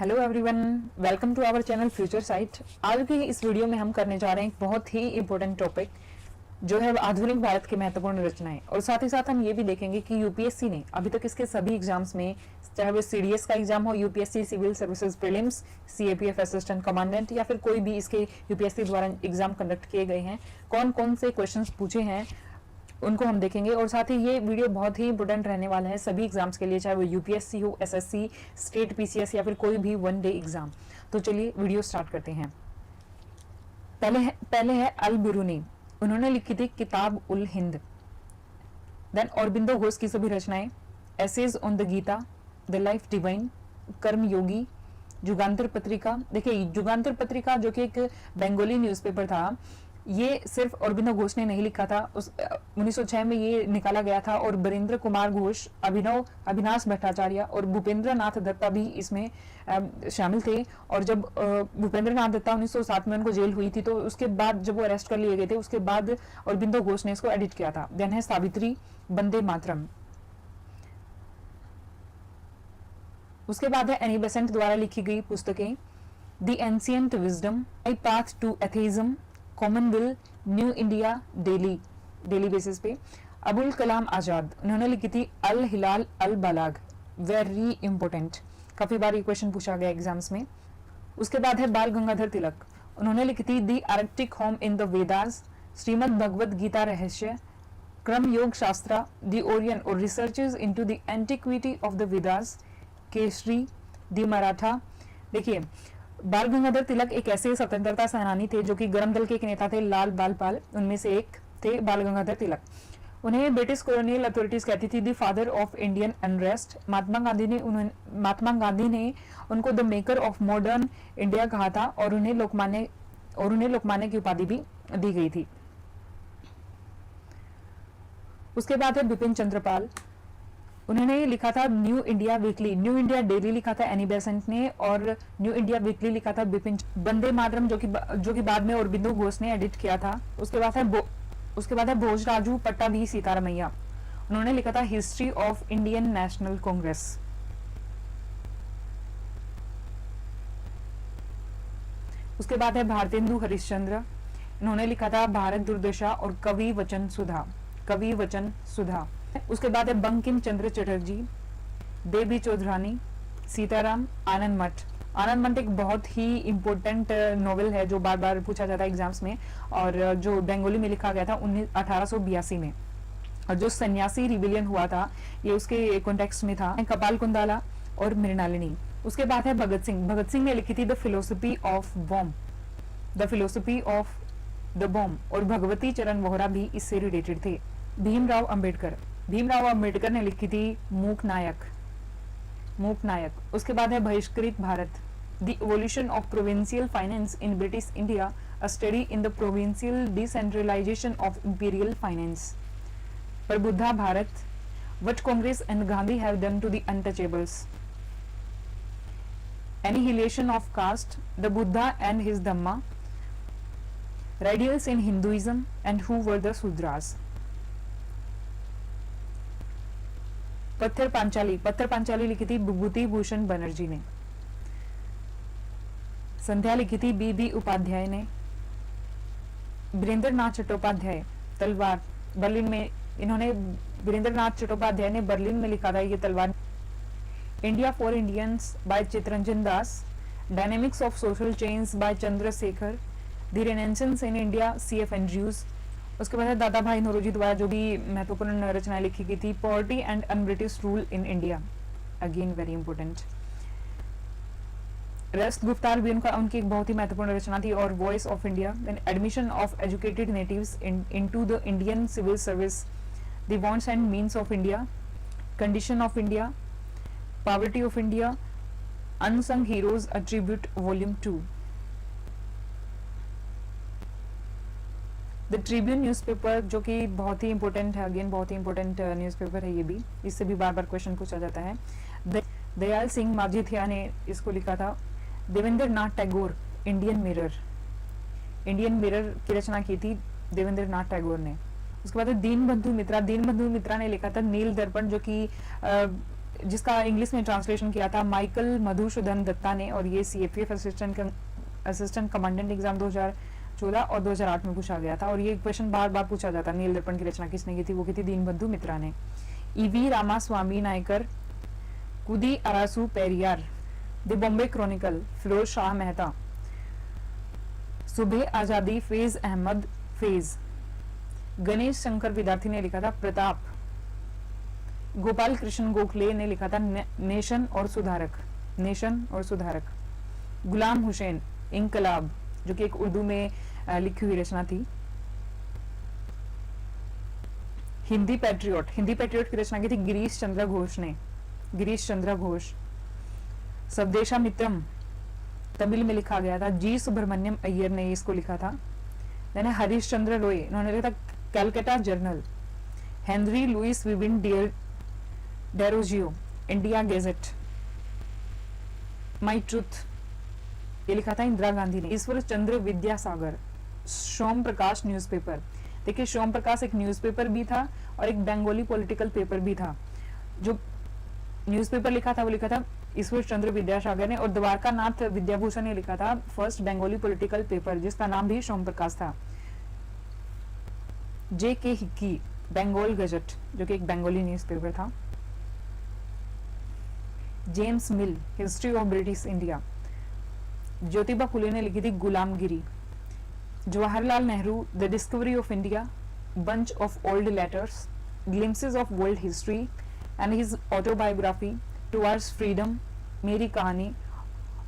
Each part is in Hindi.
Hello everyone, welcome to our channel future site. आज की इस वीडियो में हम करने जा रहे हैं एक बहुत ही इम्पोर्टेंट टॉपिक जो है आधुनिक भारत की महत्वपूर्ण रचनाएं, और साथ ही साथ हम ये भी देखेंगे कि यूपीएससी ने अभी तक इसके सभी एग्जाम्स में, चाहे वो सीडीएस का एग्जाम हो, UPSC civil services prelims, CAPF assistant commandant, या फिर कोई भी इसके यूपीएससी द्वारा एग्जाम कंडक्ट किए गए हैं, कौन कौन से क्वेश्चन पूछे हैं उनको हम देखेंगे। और साथ ही ये वीडियो बहुत ही इंपॉर्टेंट रहने वाला है सभी एग्जाम्स के लिए, चाहे वो यूपीएससी हो, एसएससी, स्टेट पीसीएस या फिर कोई भी वन डे एग्जाम। तो चलिए वीडियो स्टार्ट करते हैं। पहले है अल बिरूनी, उन्होंने लिखी थी किताब उल हिंद। देन औरबिंदो घोष की सभी रचनाएं, essays on the Gita, the life divine, Karma Yogi, Jugantar पत्रिका। देखिए जुगांतर पत्रिका जो कि एक बंगाली न्यूज़पेपर था, ये सिर्फ औरबिंदो घोष ने नहीं लिखा था, उस 1906 में ये निकाला गया था, और बरिंद्र कुमार घोष, अविनाश भट्टाचार्य और भूपेंद्र नाथ दत्ता भी इसमें शामिल थे। और जब भूपेंद्र नाथ दत्ता 1907 में उनको जेल हुई थी, तो उसके बाद जब वो अरेस्ट कर लिए गए थे, उसके बाद औरबिंदो घोष ने इसको एडिट किया था। देन है सावित्री, वंदे मातरम। उसके बाद है एनी बेसेंट द्वारा लिखी गई पुस्तकें, the ancient wisdom, my path to atheism, Commonwealth, new India daily basis पे। अबुल कलाम आजाद, उन्होंने लिखी थी अल हिलाल अल बलाग, वेरी इंपॉर्टेंट, काफी बार ये क्वेश्चन पूछा गया एग्जाम्स में। उसके बाद है बाल गंगाधर तिलक, उन्होंने लिखी थी the Arctic home in the Vedas, Shrimad Bhagavad Gita Rahasya, Karma Yoga Shastra, the Orion और researches into the antiquity of the Vedas, Kesari, the Maratha. देखिए बाल गंगाधर तिलक एक ऐसे स्वतंत्रता सेनानी थे जो कि गरम दल के एक नेता थे, लाल बाल पाल, उनमें से एक थे बाल गंगाधर तिलक। उन्हें ब्रिटिश कॉलोनियल अथॉरिटीज कहती थी the father of Indian unrest. Mahatma Gandhi ने उनको the maker of modern India कहा था, और उन्हें लोकमान्य की उपाधि भी दी गई थी। उसके बाद है बिपिन चंद्रपाल, उन्होंने लिखा था new India weekly, new India daily लिखा था एनी बेसेंट ने, और न्यू इंडिया वीकली लिखा था बिपिन। वंदे मातरम जो कि बाद में औरबिंदो घोष ने एडिट किया था। उसके बाद है भोजराजू पट्टाभी सीतारमैया, उन्होंने लिखा था history of Indian national Congress. उसके बाद है भारतेंदु हरिश्चंद्र, इन्होंने लिखा था भारत दुर्दशा और कवि वचन सुधा। उसके बाद है बंकिम चंद्र चटर्जी, देबी चौधरानी, सीताराम, आनंद मठ एक बहुत ही इंपॉर्टेंट नॉवेल है जो बार बार पूछा जाता है एग्जाम्स में, और जो बंगाली में लिखा गया था 1882 में, और जो सन्यासी रिविलियन हुआ था ये उसके कॉन्टेक्स्ट में था। कपाल कुंदाला और मृणालिनी। उसके बाद है भगत सिंह ने लिखी थी the philosophy of the bomb, और भगवती चरण वोहरा भी इससे रिलेटेड थे। भीमराव अंबेडकर ने लिखी थी मूक नायक। उसके बाद है Bahishkrit Bharat, the evolution of provincial finance in British India, a study in the provincial decentralisation of imperial finance. Prabuddha Bharat, what Congress and Gandhi have done to the untouchables. Annihilation of caste, the Buddha and his Dhamma, riddles in Hinduism and who were the Shudras. Pather Panchali लिखी थी विभूति भूषण बनर्जी ने। संध्या लिखी थी बी उपाध्याय ने। वीरेंद्रनाथ चट्टोपाध्याय तलवार, बर्लिन में, इन्होंने वीरेंद्रनाथ चट्टोपाध्याय ने बर्लिन में लिखा था ये Talwar. India for Indians by Chittaranjan Das, dynamics of social change by Chandrashekhar, the renaissance in India C.F. Andrews. उसके बाद दादा भाई नौरोजी द्वारा जो भी महत्वपूर्ण रचनाएं लिखी गई थी, poverty and unBritish rule in India, again very important. Rast Goftar भी उनकी एक बहुत ही महत्वपूर्ण रचना थी, और voice of India. Then admission of educated natives into the Indian civil service, the wants and means of India, condition of India, poverty of India, unsung heroes a tribute volume 2। The Tribune newspaper जो कि बहुत ही इंपॉर्टेंट है, अगेन बहुत ही इंपॉर्टेंट न्यूज़पेपर है ये भी, इससे भी बार बार क्वेश्चन पूछा जाता है। दयाल सिंह माझिथिया ने इसको लिखा था। देवेंद्र नाथ टैगोर, इंडियन मिरर की रचना की थी देवेंद्र नाथ टैगोर ने। उसके बाद दीनबंधु मित्रा ने लिखा था नील दर्पण, जो कि जिसका इंग्लिश में ट्रांसलेशन किया था माइकल मधुसूदन दत्ता ने, और ये सीएपीएफ असिस्टेंट कमांडेंट एग्जाम 2014 और 2008 में पूछा गया था। और ये क्वेश्चन बार बार पूछा जाता। नील दर्पण की रचना किसने की थी? वो की थी दीनबंधु मित्रा ने। E V Ramaswamy Naicker, Kudi Arasu Periyar, the Bombay Chronicle, Firoz Shah Mehta, Subah Azadi, Faiz Ahmad Faiz, Ganesh Shankar विद्यार्थी ने लिखा था प्रताप, गोपाल कृष्ण गोखले ने लिखा था नेशन और सुधारक, नेशन और सुधारक, गुलाम हुसैन इंकलाब, जो कि एक उर्दू में लिखी हुई रचना थी। हिंदी पैट्रियट की रचना की थी गिरीश चंद्र घोष ने, गिरीश चंद्र घोष। स्वदेशा मित्रम तमिल में लिखा गया था, जी सुब्रमण्यम अय्यर ने इसको लिखा था। यानी हरीश चंद्र रॉय, इन्होंने लिखा था Calcutta journal. Henry Louis Vivian Derozio, India gazette. My truth, ये लिखा था इंदिरा गांधी ने। ईश्वर चंद्र विद्यासागर, सोम प्रकाश न्यूज़पेपर। देखिए सोम प्रकाश एक न्यूज़पेपर भी था और एक बंगाली पॉलिटिकल पेपर भी था। जो न्यूज़पेपर लिखा था वो लिखा था ईश्वर चंद्र विद्यासागर ने, और द्वारका नाथ विद्याभूषण ने लिखा था फर्स्ट बंगाली पॉलिटिकल पेपर, जिसका नाम भी सोम प्रकाश था। जे के हिक्की, बंगाल गजट, जो कि एक बंगाली न्यूज़पेपर था। James Mill, history of British India. Jyotiba Phule ने लिखी थी Gulamgiri. Jawaharlal Nehru, the discovery of India, bunch of old letters, glimpses of world history and his autobiography, towards freedom, Meri Kahani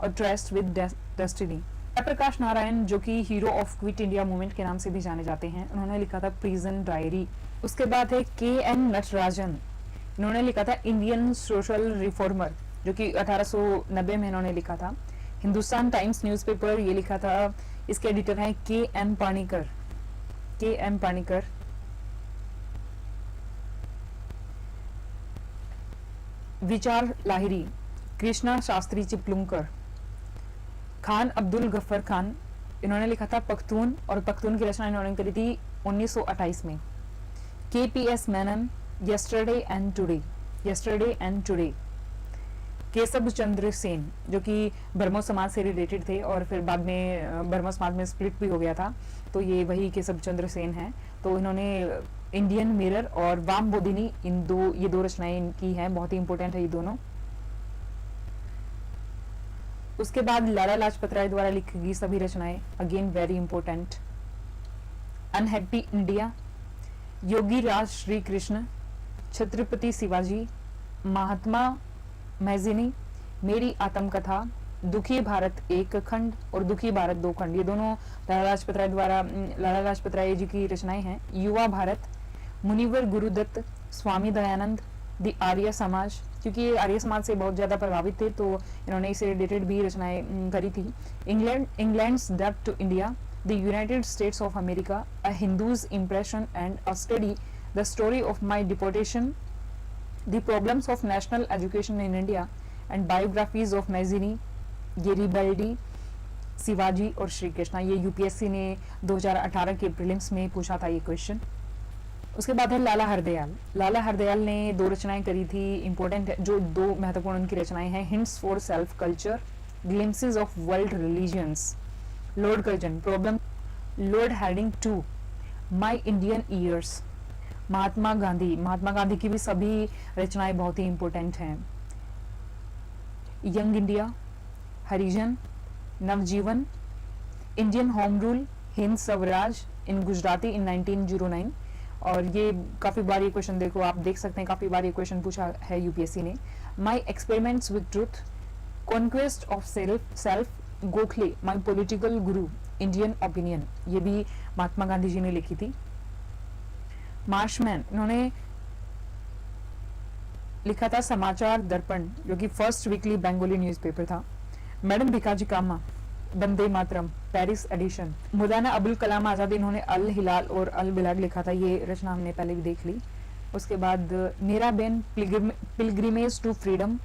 और trust with destiny. Jayaprakash Narayan, जो कि hero of quit India movement के नाम से भी जाने जाते हैं, उन्होंने लिखा था प्रिजन डायरी। उसके बाद है के एन नटराजन, इन्होंने लिखा था इंडियन सोशल रिफॉर्मर, जो कि 1890 में इन्होंने लिखा था। हिंदुस्तान टाइम्स न्यूज़पेपर, ये लिखा था, इसके एडिटर हैं के एम पाणिकर, के एम पाणिकर। विचार लाहिरी, कृष्णा शास्त्री चिपलुंकर। खान अब्दुल गफ्फर खान, इन्होंने लिखा था पख्तून, और पख्तून की रचना इन्होंने करी थी 1928 में। K P S Menon, yesterday and today, yesterday and today. Keshav Chandra Sen, जो कि ब्रह्मो समाज से रिलेटेड थे और फिर बाद में ब्रह्मो समाज में स्प्लिट भी हो गया था, तो ये वही केशव चंद्र सेन हैं। तो इन्होंने इंडियन मिरर और वाम बोधिनी, ये दो रचनाएं इनकी हैं, बहुत ही इंपॉर्टेंट है ये दोनों। उसके बाद लाला लाजपत राय द्वारा लिखी गई सभी रचनाएं, again very important. Unhappy India, Yogi Raj Shri Krishna, Chhatrapati Shivaji, Mahatma Mazzini, Meri Atmakatha, दुखी भारत एक खंड और दुखी भारत दो खंड, ये दोनों लाला लाजपत राय जी की रचनाएं हैं। युवा भारत, मुनिवर गुरुदत्त, स्वामी दयानंद, द आर्य समाज, क्योंकि ये आर्य समाज से बहुत ज्यादा प्रभावित थे तो इन्होंने इससे रिलेटेड भी रचनाएं करी थी। इंग्लैंड्स डेब्ट to India, the United States of America, a Hindu's impression and a study, the story of my deportation, The Problems of National Education in India and Biographies of Mazzini, Garibaldi, Shivaji और श्री कृष्णा। ये यूपीएससी ने 2018 के प्रीलिम्स में पूछा था ये क्वेश्चन। उसके बाद है लाला हरदयाल। लाला हरदयाल ने दो रचनाएं करी थी, इंपॉर्टेंट है, जो दो महत्वपूर्ण उनकी रचनाएं हैं, hints for self culture, glimpses of world religions, Lord Curzon, problem, Lord Hardinge 2, my Indian years. Mahatma Gandhi की भी सभी रचनाएं बहुत ही इंपॉर्टेंट हैं। Young India, Harijan, Navajivan, Indian home rule, Hind Swaraj in Gujarati in 1909। और ये काफी बार ये क्वेश्चन देखो, आप देख सकते हैं काफी बार ये क्वेश्चन पूछा है यूपीएससी ने। My experiments with truth, conquest of self, Gokhale, my political Guru, Indian opinion, ये भी महात्मा गांधी जी ने लिखी थी। मार्शमैन, इन्होंने लिखा था समाचार दर्पण, जो कि फर्स्ट वीकली बंगाली न्यूज़पेपर था। मैडम भिकाजी कामा, वंदे मातरम, पेरिस एडिशन। मौलाना अबुल कलाम आजाद, इन्होंने अल हिलाल और अल बिलाग लिखा था, ये रचना हमने पहले भी देख ली। उसके बाद नीराबेन, पिलग्रिमेज टू फ्रीडम,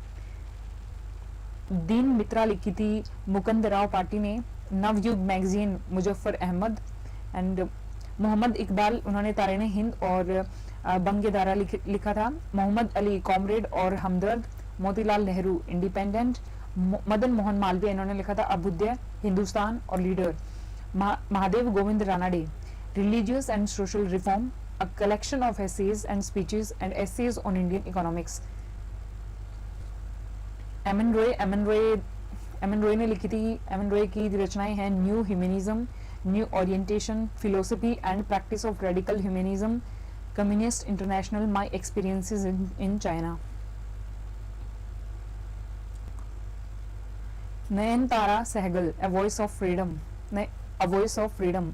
दीन मित्रा लिखी थी मुकंदराव पार्टी ने। नवयुग मैगजीन, मुजफ्फर अहमद। एंड मोहम्मद इकबाल, उन्होंने तारीन हिंद और बंगे दारा लिखा था। मोहम्मद अली, कॉमरेड और हमदर्द। मोतीलाल नेहरू इंडिपेंडेंट, मदन मोहन मालवीय इन्होंने लिखा था अभ्युदय, हिंदुस्तान और leader, Mahadev Govind Ranade religious and social reform, a collection of essays and speeches and essays on Indian economics. MN Roy ने लिखी थी, एमएन रॉय की रचनाएं हैं new humanism, new orientation, philosophy and practice of radical humanism, communist international, my experiences in China. Nayantara Sahgal, a voice of freedom, a voice of freedom.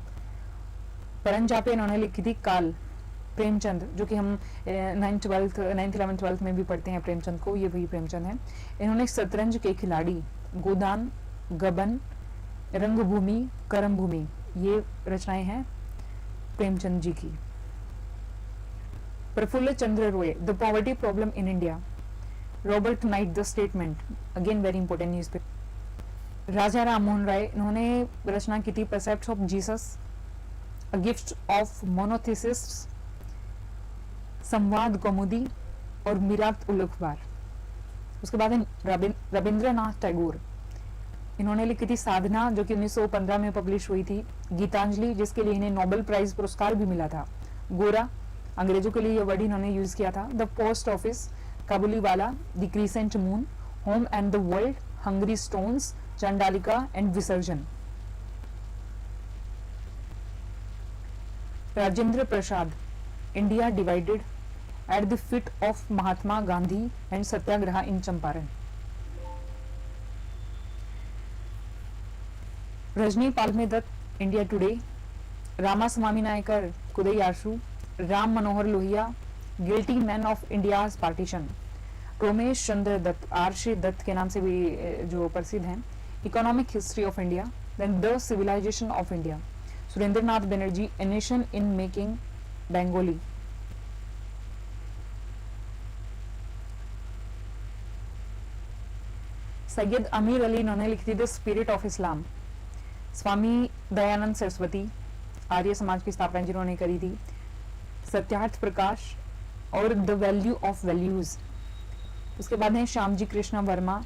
Paranjape इन्होंने लिखी थी काल। प्रेमचंद, जो कि हम 9th 11th 12th में भी पढ़ते हैं प्रेमचंद को, ये वही प्रेमचंद हैं। इन्होंने शतरंज के खिलाड़ी, गोदान, गबन, रंगभूमि, कर्मभूमि, ये रचनाएं हैं प्रेमचंद जी की। Prafulla Chandra Roy, the poverty problem in India. Robert Knight, the Statesman, again very important newspaper. Raja Ram Mohan Roy, इन्होंने रचना की थी precepts of Jesus, a gift of monotheists, Sambad Kaumudi और मिरात उल अखबार। उसके बाद रविंद्रनाथ टैगोर, इन्होंने लिखी थी साधना, जो कि 1915 में पब्लिश हुई थी। गीतांजलि, जिसके लिए इन्हें नोबेल प्राइज पुरस्कार भी मिला था। गोरा, अंग्रेजों के लिए यह वर्ड इन्होंने यूज किया था। The post office, Kabuliwala, the crescent moon, home and the world, hungry stones, Chandalika and Visarjan. Rajendra Prasad, India divided, at the feet of Mahatma Gandhi and Satyagraha in Champaran. Rajni Palme Dutt, India today, Ramaswamy Naicker, कुदई आशु, Ram Manohar Lohia, guilty man of India's partition. Romesh Chandra Dutt, R C. Dutt के नाम से भी जो प्रसिद्ध हैं, economic history of India, then the civilisation of India. Surendranath Banerjee, a nation in making, Bengali. Syed अमीर अली, इन्होंने लिखी थी the spirit of Islam. Swami Dayanand Saraswati, Arya Samaj की स्थापना जिन्होंने करी थी। सत्यार्थ प्रकाश और द वैल्यू ऑफ वैल्यूज। उसके बाद है श्यामजी कृष्ण वर्मा,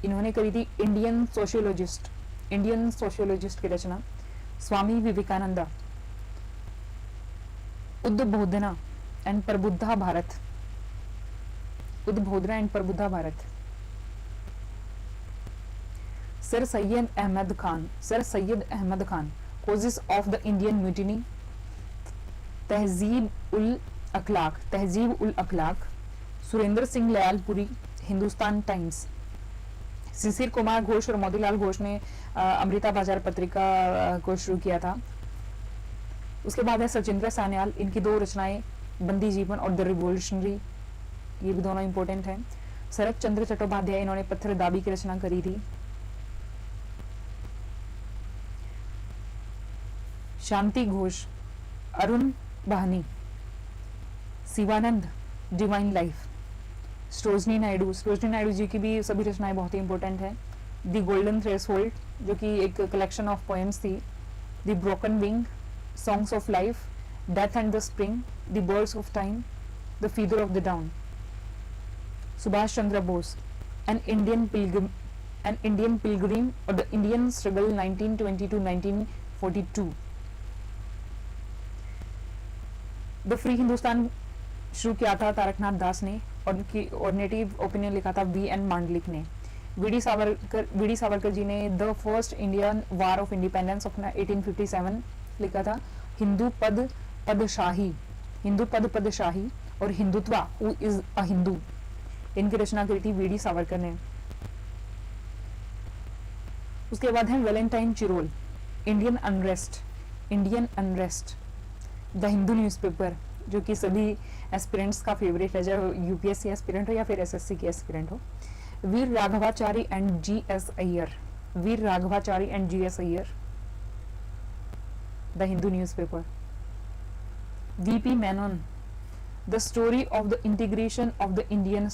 इन्होंने करी थी इंडियन सोशियोलॉजिस्ट की रचना। Swami Vivekananda, Udbodhana and Prabuddha Bharat, Udbodhana and Prabuddha Bharat. Sir Syed Ahmed Khan, causes of the Indian mutiny. Tahzeeb ul Akhlaq, Surendra Singh Lyallpuri, Hindustan Times. Shishir Kumar Ghosh और मोतीलाल घोष ने अमृता बाजार पत्रिका को शुरू किया था। उसके बाद है सचिंद्र सान्याल, इनकी दो रचनाएं बंदी जीवन और द रिवोल्यूशनरी, ये भी दोनों इंपॉर्टेंट हैं। शरत चंद्र चट्टोपाध्याय, इन्होंने पत्थर दाबी की रचना करी थी। शांति घोष, अरुण बहानी, शिवानंद, डिवाइन लाइफ। सरोजनी नायडू जी की भी सभी रचनाएं बहुत ही इंपॉर्टेंट है। द गोल्डन थ्रेशोल्ड, जो कि एक कलेक्शन ऑफ पोएम्स थी। The broken wing, songs of life, death and the spring, the birds of time, the feather of the down. Subhash Chandra Bose, an Indian pilgrim और the Indian struggle 1920 to 1942। The free Hindustan शुरू किया था तारकनाथ दास ने, और उनकी ऑर्डिनेटिव ओपिनियन लिखा था V.N. मांडलिक ने। वीडी सावरकर जी ने the first Indian war of independence of 1857 लिखा था। हिंदू पद पदशाही और Hindutva, who is a Hindu, इनकी रचना करी थी वीडी सावरकर ने। उसके बाद है Valentine Chirol, Indian unrest, the Hindu newspaper, जो कि सभी एस्पिरेंट्स का फेवरेट है, चाहे यूपीएससी एस्पिरेंट हो या फिर एसएससी के एस्पिरेंट हो। Veer Raghavachari and GS Iyer, the Hindu newspaper. VP Menon, the story of the integration of the Indian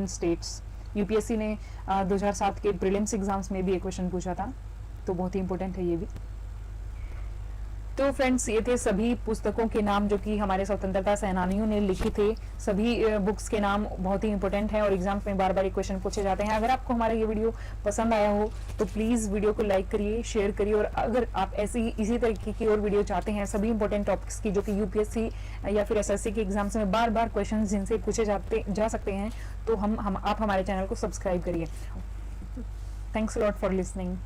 states, UPSC ने 2007 के प्रीलिम्स एग्जाम्स में भी एक क्वेश्चन पूछा था, तो बहुत ही इंपॉर्टेंट है ये भी। तो फ्रेंड्स ये थे सभी पुस्तकों के नाम जो कि हमारे स्वतंत्रता सेनानियों ने लिखे थे। सभी बुक्स के नाम बहुत ही इंपॉर्टेंट हैं और एग्जाम्स में बार बार ये क्वेश्चन पूछे जाते हैं। अगर आपको हमारा ये वीडियो पसंद आया हो तो प्लीज वीडियो को लाइक करिए, शेयर करिए, और अगर आप ऐसी इसी तरीके की और वीडियो चाहते हैं सभी इंपॉर्टेंट टॉपिक्स की जो कि यूपीएससी या फिर एसएससी के एग्जाम्स में बार बार क्वेश्चन जिनसे पूछे जा सकते हैं, तो आप हमारे चैनल को सब्सक्राइब करिए। Thanks a lot for listening.